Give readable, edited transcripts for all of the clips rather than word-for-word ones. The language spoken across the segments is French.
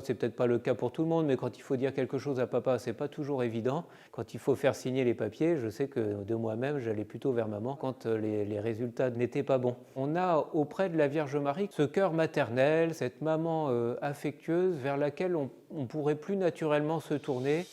C'est peut-être pas le cas pour tout le monde, mais quand il faut dire quelque chose à papa, c'est pas toujours évident. Quand il faut faire signer les papiers, je sais que de moi-même, j'allais plutôt vers maman quand les résultats n'étaient pas bons. On a auprès de la Vierge Marie ce cœur maternel, cette maman affectueuse vers laquelle on pourrait plus naturellement se tourner.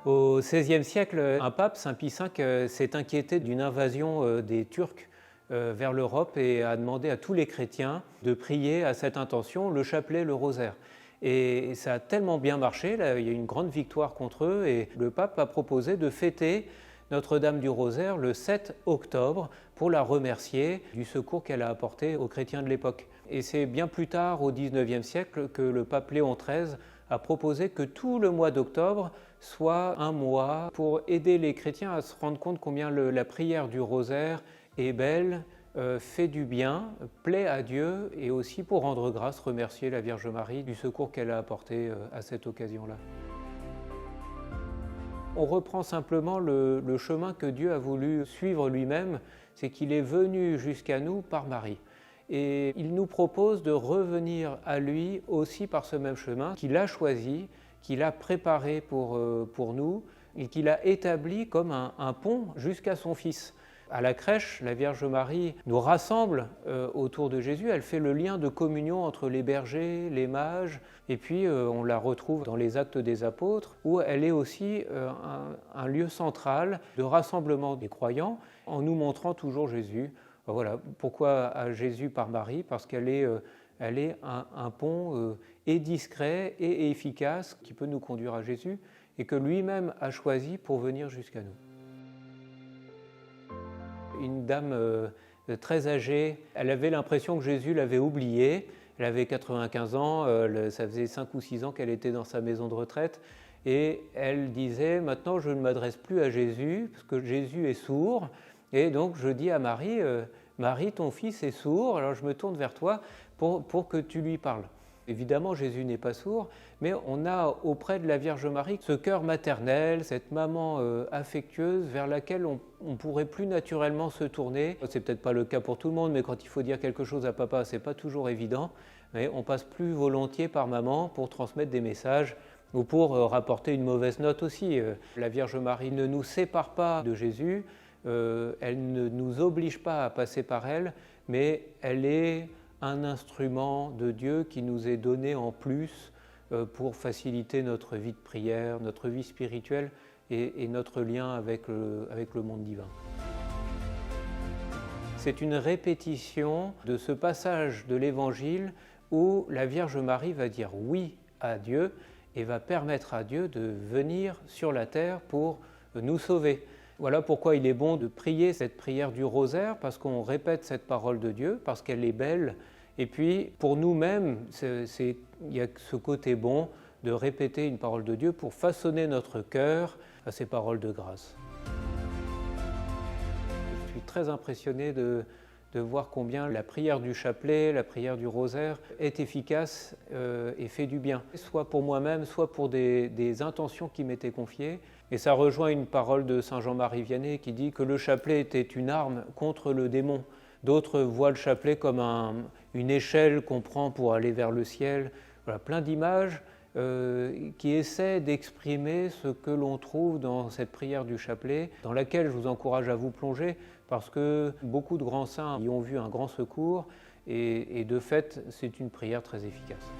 Au XVIe siècle, un pape, Saint Pie V, s'est inquiété d'une invasion des Turcs vers l'Europe et a demandé à tous les chrétiens de prier à cette intention le chapelet, le rosaire. Et ça a tellement bien marché, là, il y a eu une grande victoire contre eux et le pape a proposé de fêter Notre-Dame du Rosaire le 7 octobre pour la remercier du secours qu'elle a apporté aux chrétiens de l'époque. Et c'est bien plus tard, au XIXe siècle, que le pape Léon XIII a proposé que tout le mois d'octobre soit un mois pour aider les chrétiens à se rendre compte combien la prière du rosaire est belle, fait du bien, plaît à Dieu et aussi pour rendre grâce, remercier la Vierge Marie du secours qu'elle a apporté à cette occasion-là. On reprend simplement le chemin que Dieu a voulu suivre lui-même, c'est qu'il est venu jusqu'à nous par Marie. Et il nous propose de revenir à lui aussi par ce même chemin qu'il a choisi, qu'il a préparé pour nous et qu'il a établi comme un pont jusqu'à son Fils. À la crèche, la Vierge Marie nous rassemble autour de Jésus, elle fait le lien de communion entre les bergers, les mages, et puis on la retrouve dans les Actes des Apôtres, où elle est aussi un lieu central de rassemblement des croyants, en nous montrant toujours Jésus. Voilà, pourquoi à Jésus par Marie? Parce qu'elle est un pont et discret et efficace qui peut nous conduire à Jésus et que lui-même a choisi pour venir jusqu'à nous. Une dame très âgée, elle avait l'impression que Jésus l'avait oubliée. Elle avait 95 ans, ça faisait 5 ou 6 ans qu'elle était dans sa maison de retraite et elle disait « Maintenant, je ne m'adresse plus à Jésus parce que Jésus est sourd. » Et donc, je dis à Marie, Marie, ton fils est sourd, alors je me tourne vers toi pour que tu lui parles. Évidemment, Jésus n'est pas sourd, mais on a auprès de la Vierge Marie ce cœur maternel, cette maman affectueuse vers laquelle on pourrait plus naturellement se tourner. C'est peut-être pas le cas pour tout le monde, mais quand il faut dire quelque chose à papa, c'est pas toujours évident. Mais on passe plus volontiers par maman pour transmettre des messages ou pour rapporter une mauvaise note aussi. La Vierge Marie ne nous sépare pas de Jésus. Elle ne nous oblige pas à passer par elle, mais elle est un instrument de Dieu qui nous est donné en plus pour faciliter notre vie de prière, notre vie spirituelle et notre lien avec le monde divin. C'est une répétition de ce passage de l'Évangile où la Vierge Marie va dire oui à Dieu et va permettre à Dieu de venir sur la terre pour nous sauver. Voilà pourquoi il est bon de prier cette prière du rosaire, parce qu'on répète cette parole de Dieu, parce qu'elle est belle. Et puis, pour nous-mêmes, il y a ce côté bon de répéter une parole de Dieu pour façonner notre cœur à ces paroles de grâce. Je suis très impressionné de voir combien la prière du chapelet, la prière du rosaire est efficace et fait du bien, soit pour moi-même, soit pour des intentions qui m'étaient confiées. Et ça rejoint une parole de Saint Jean-Marie Vianney qui dit que le chapelet était une arme contre le démon. D'autres voient le chapelet comme une échelle qu'on prend pour aller vers le ciel. Voilà, plein d'images qui essaient d'exprimer ce que l'on trouve dans cette prière du chapelet, dans laquelle je vous encourage à vous plonger, parce que beaucoup de grands saints y ont vu un grand secours, et de fait, c'est une prière très efficace.